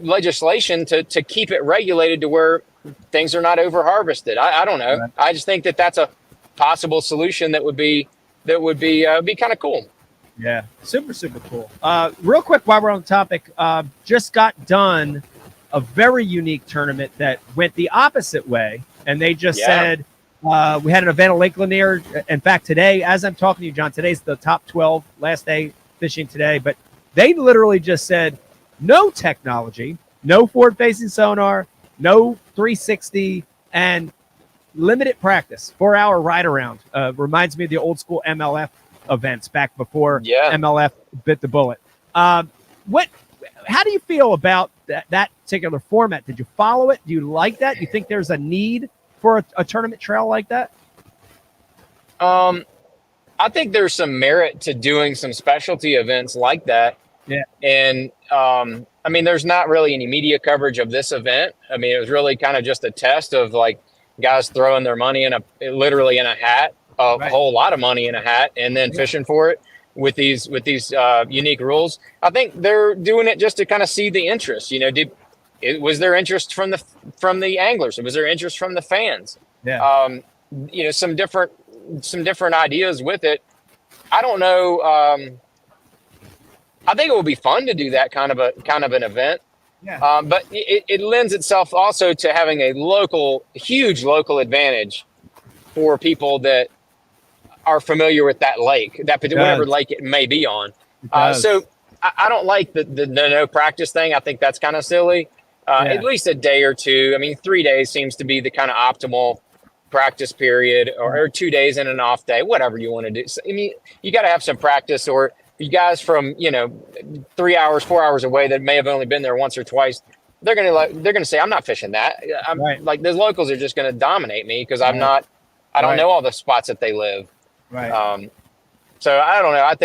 legislation to keep it regulated to where things are not over harvested. I don't know. Right. I just think that that's a possible solution that would be kind of cool. Yeah, super, super cool. Real quick, while we're on the topic, just got done a very unique tournament that went the opposite way. And they just said, we had an event at Lake Lanier. In fact, today, as I'm talking to you, John, today's the top 12, last day fishing today. But they literally just said, no technology, no forward-facing sonar, no 360, and limited practice, 4-hour ride around. Reminds me of the old school MLF events back before MLF bit the bullet. How do you feel about that particular format? Did you follow it? Do you like that? Do you think there's a need for a tournament trail like that? I think there's some merit to doing some specialty events like that. Yeah. And I mean, there's not really any media coverage of this event. I mean, it was really kind of just a test of like guys throwing their money literally in a hat, a whole lot of money in a hat, and then fishing for it with these unique rules. I think they're doing it just to kind of see the interest. You know, was there interest from the anglers? Was there interest from the fans? Yeah. You know, some different ideas with it. I don't know. I think it will be fun to do that kind of an event. Yeah. But it lends itself also to having a huge local advantage for people that are familiar with that lake, whatever lake it may be on. So I don't like the no practice thing. I think that's kind of silly. At least a day or two. I mean, 3 days seems to be the kind of optimal practice period, or 2 days and an off day, whatever you want to do. So, I mean, you got to have some practice, or you guys from, 3 hours, 4 hours away that may have only been there once or twice, they're gonna say, I'm not fishing that. Like those locals are just gonna dominate me because I don't know all the spots that they live. Right. So I don't know. I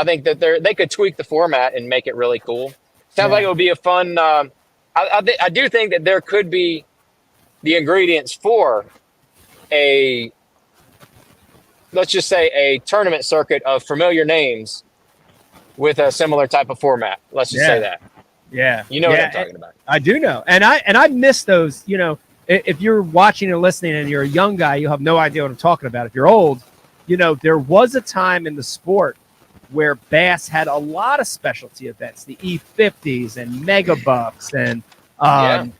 think that they could tweak the format and make it really cool. Sounds like it would be a fun. I do think that there could be the ingredients for let's just say a tournament circuit of familiar names with a similar type of format. Let's just say that. Yeah. You know what I'm talking about. I do know. And I miss those, if you're watching and listening and you're a young guy, you'll have no idea what I'm talking about. If you're old, there was a time in the sport where bass had a lot of specialty events, the E50s and mega bucks and, the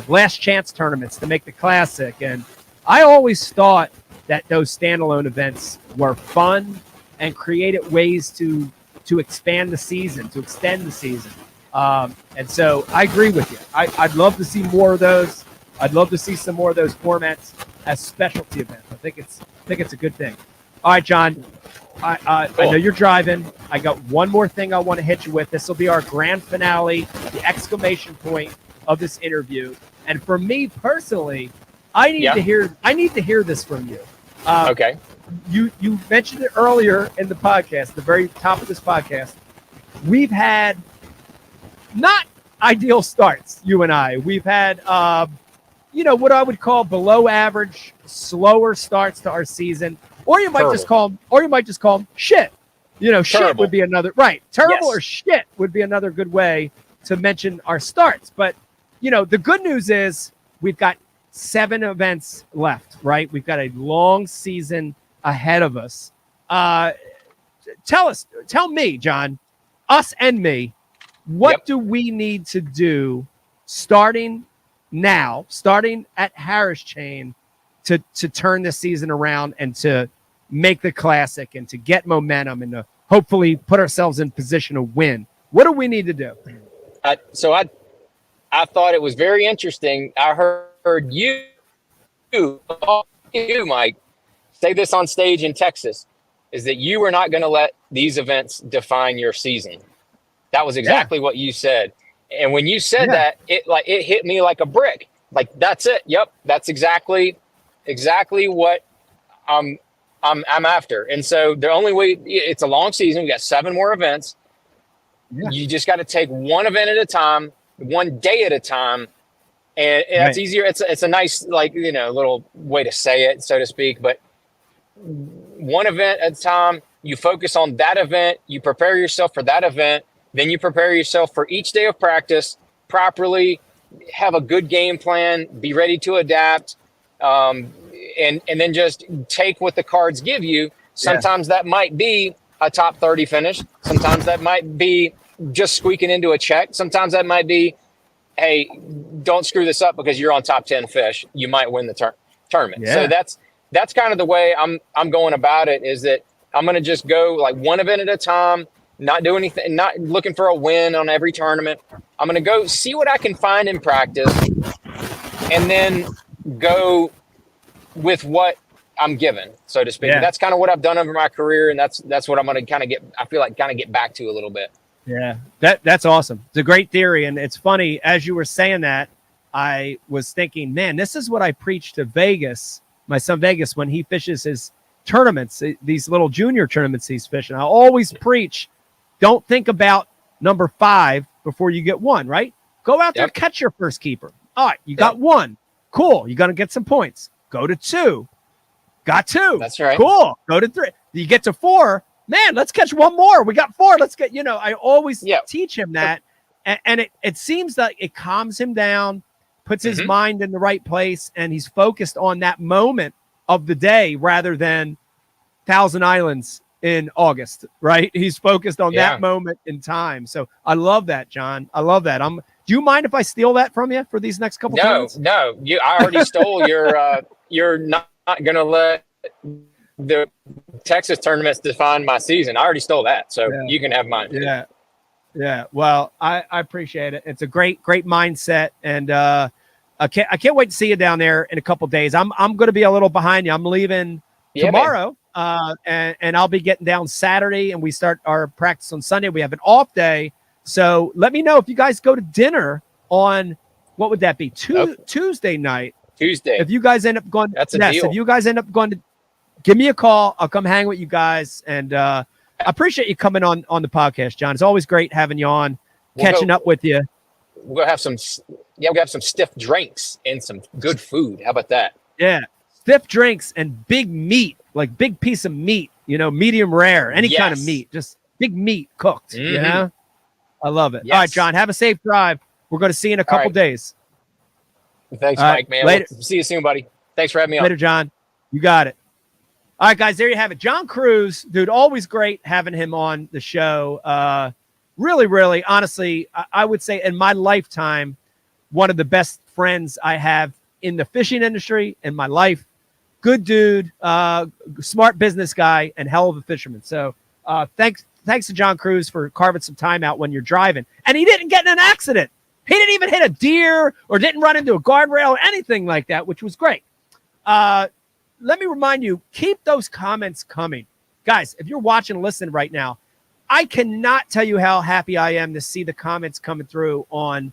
last chance tournaments to make the classic. And I always thought that those standalone events were fun and created ways to expand the season, to extend the season. And so I agree with you. I'd love to see more of those. I'd love to see some more of those formats as specialty events. I think it's a good thing. All right, John, I know you're driving. I got one more thing I want to hit you with. This will be our grand finale, the exclamation point of this interview. And for me personally, I need to hear this from you. Okay. You mentioned it earlier in the podcast, the very top of this podcast. We've had not ideal starts, you and I. We've had, what I would call below average, slower starts to our season, or you might just call them shit. Shit would be another terrible or shit would be another good way to mention our starts. But the good news is we've got 7 events left. Right, we've got a long season ahead of us. Tell me, John, us and me, what do we need to do starting at Harris Chain to turn this season around and to make the classic and to get momentum and to hopefully put ourselves in position to win? What do we need to do? I thought it was very interesting. I heard you, Mike, say this on stage in Texas, is that you were not going to let these events define your season. That was exactly what you said. And when you said that, it hit me like a brick. Like, that's it. Yep. That's exactly what I'm after. And so the only way, it's a long season. We got 7 more events. Yeah. You just got to take one event at a time, one day at a time. And that's easier. It's a nice, little way to say it, so to speak. But one event at a time, you focus on that event, you prepare yourself for that event, then you prepare yourself for each day of practice properly, have a good game plan, be ready to adapt, and then just take what the cards give you. Sometimes that might be a top 30 finish. Sometimes that might be just squeaking into a check. Sometimes that might be hey, don't screw this up because you're on top 10 fish. You might win the tournament. Yeah. So that's kind of the way I'm going about it, is that I'm going to just go like one event at a time, not do anything, not looking for a win on every tournament. I'm going to go see what I can find in practice and then go with what I'm given, so to speak. Yeah. That's kind of what I've done over my career. And that's what I'm going to kind of get back to a little bit. Yeah, that's awesome. It's a great theory. And it's funny, as you were saying that, I was thinking, man, this is what I preach to Vegas, my son Vegas, when he fishes his tournaments, these little junior tournaments he's fishing. I always preach, don't think about number 5 before you get 1, right? Go out there, catch your first keeper. All right, you got 1. Cool. You're going to get some points. Go to 2. Got 2. That's right. Cool. Go to 3. You get to 4. Man, let's catch 1 more. We got 4. Let's get, I always teach him that. And it seems like it calms him down, puts his mind in the right place, and he's focused on that moment of the day rather than Thousand Islands in August, right? He's focused on that moment in time. So I love that, John. I love that. Do you mind if I steal that from you for these next couple tournaments? No. I already stole your, you're not going to let the Texas tournaments define my season. I already stole that. So you can have mine. Yeah. Well, I appreciate it. It's a great mindset. And I can't wait to see you down there in a couple days. I'm going to be a little behind you. I'm leaving tomorrow. And I'll be getting down Saturday, and we start our practice on Sunday. We have an off day. So let me know if you guys go to dinner on, what would that be? Tuesday night. Tuesday. If you guys end up going, that's a deal. If you guys end up going to, give me a call. I'll come hang with you guys. And I appreciate you coming on the podcast, John. It's always great having you on, catching up with you. We'll have some stiff drinks and some good food. How about that? Yeah. Stiff drinks and big meat, like big piece of meat, medium rare, any kind of meat, just big meat cooked. I love it. All right, John, have a safe drive. We're going to see you in a couple days. Thanks, Mike, man. Later. We'll see you soon, buddy. Thanks for having me on. Later, John. You got it. All right, guys, there you have it. John Cruz, dude, always great having him on the show. Really, really, honestly, I would say in my lifetime, one of the best friends I have in the fishing industry in my life. Good dude, smart business guy, and hell of a fisherman. So thanks to John Cruz for carving some time out when you're driving. And he didn't get in an accident. He didn't even hit a deer or didn't run into a guardrail or anything like that, which was great. Let me remind you, keep those comments coming. Guys, if you're watching and listening right now, I cannot tell you how happy I am to see the comments coming through on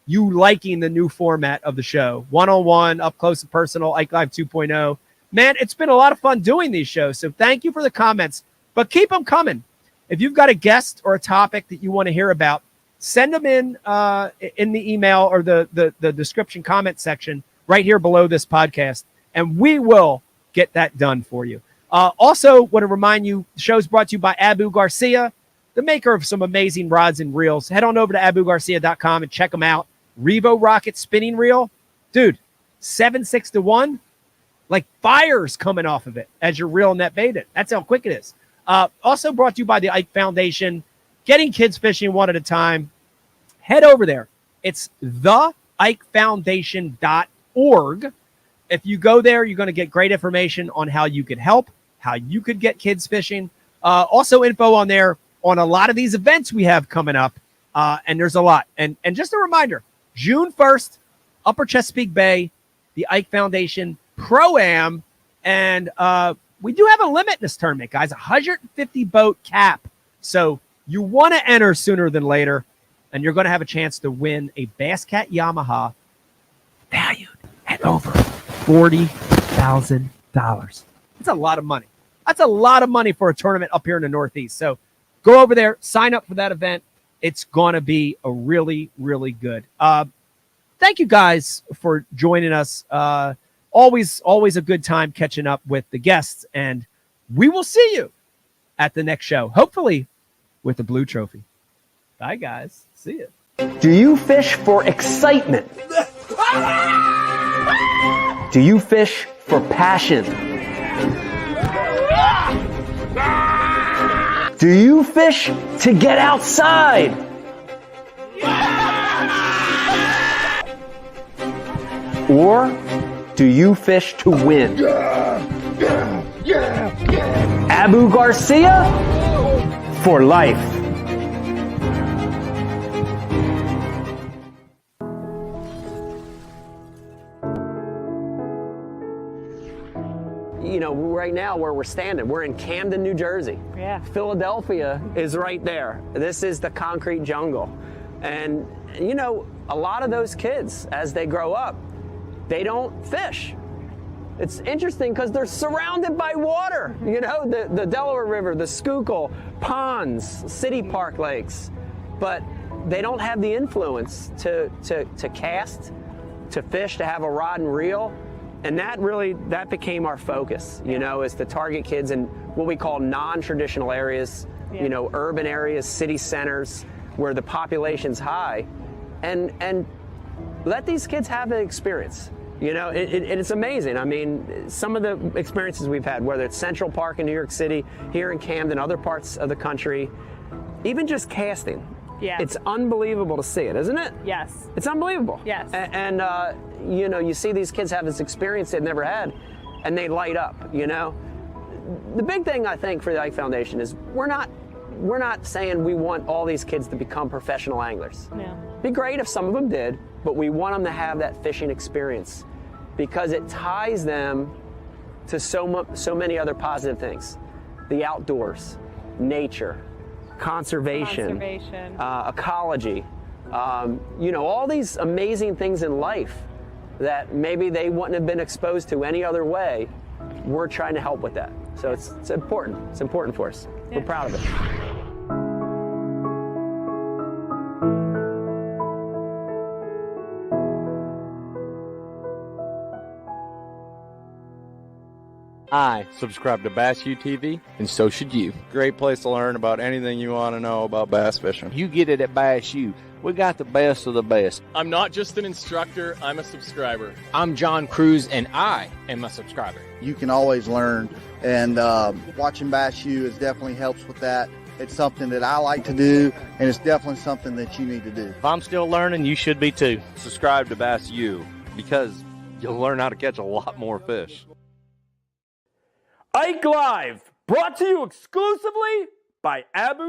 you liking the new format of the show. One-on-one, up close and personal, Ike Live 2.0. Man, it's been a lot of fun doing these shows. So thank you for the comments, but keep them coming. If you've got a guest or a topic that you want to hear about, send them in the email or the description comment section right here below this podcast, and we will get that done for you. Also, want to remind you, the show's brought to you by Abu Garcia, the maker of some amazing rods and reels. Head on over to abugarcia.com and check them out. Revo Rocket spinning reel. Dude, 7-6-1. Like fire's coming off of it as you're reeling that bait in. That's how quick it is. Also brought to you by the Ike Foundation, getting kids fishing one at a time. Head over there. It's theikefoundation.org. If you go there, you're going to get great information on how you could help, how you could get kids fishing. Also info on there on a lot of these events we have coming up. And there's a lot. And just a reminder, June 1st, Upper Chesapeake Bay, the Ike Foundation Pro-Am. And we do have a limit in this tournament, guys, 150 boat cap. So you want to enter sooner than later, and you're going to have a chance to win a Bass Cat Yamaha valued at over $40,000. That's a lot of money. That's a lot of money for a tournament up here in the Northeast. So go over there, sign up for that event. It's going to be a really, really good. Thank you guys for joining us. Always a good time catching up with the guests, and we will see you at the next show, hopefully with the Blue Trophy. Bye, guys. See you. Do you fish for excitement? Do you fish for passion? Do you fish to get outside? Or do you fish to win? Abu Garcia for life. You know, right now where we're standing, we're in Camden, New Jersey. Yeah. Philadelphia is right there. This is the concrete jungle. And, you know, a lot of those kids, as they grow up, they don't fish. It's interesting because they're surrounded by water. You know, the Delaware River, the Schuylkill, ponds, city park lakes. But they don't have the influence to cast, to fish, to have a rod and reel. And that became our focus, you know, is to target kids in what we call non-traditional areas, you know, urban areas, city centers where the population's high, and let these kids have an experience. You know, it's amazing. I mean, some of the experiences we've had, whether it's Central Park in New York City, here in Camden, other parts of the country, even just casting. Yeah. It's unbelievable to see it, isn't it? Yes. It's unbelievable. Yes. And you know, you see these kids have this experience they've never had, and they light up, you know? The big thing, I think, for the Ike Foundation is we're not saying we want all these kids to become professional anglers. No. It'd be great if some of them did, but we want them to have that fishing experience because it ties them to so many other positive things. The outdoors, nature, conservation. Ecology, you know, all these amazing things in life that maybe they wouldn't have been exposed to any other way. We're trying to help with that. So it's important. It's important for us. Yeah. We're proud of it. I subscribe to Bass U TV, and so should you. Great place to learn about anything you want to know about bass fishing. You get it at Bass U. We got the best of the best. I'm not just an instructor, I'm a subscriber. I'm John Cruz, and I am a subscriber. You can always learn, and watching Bass U is definitely helps with that. It's something that I like to do, and it's definitely something that you need to do. If I'm still learning, you should be too. Subscribe to Bass U because you'll learn how to catch a lot more fish. Ike Live, brought to you exclusively by Abu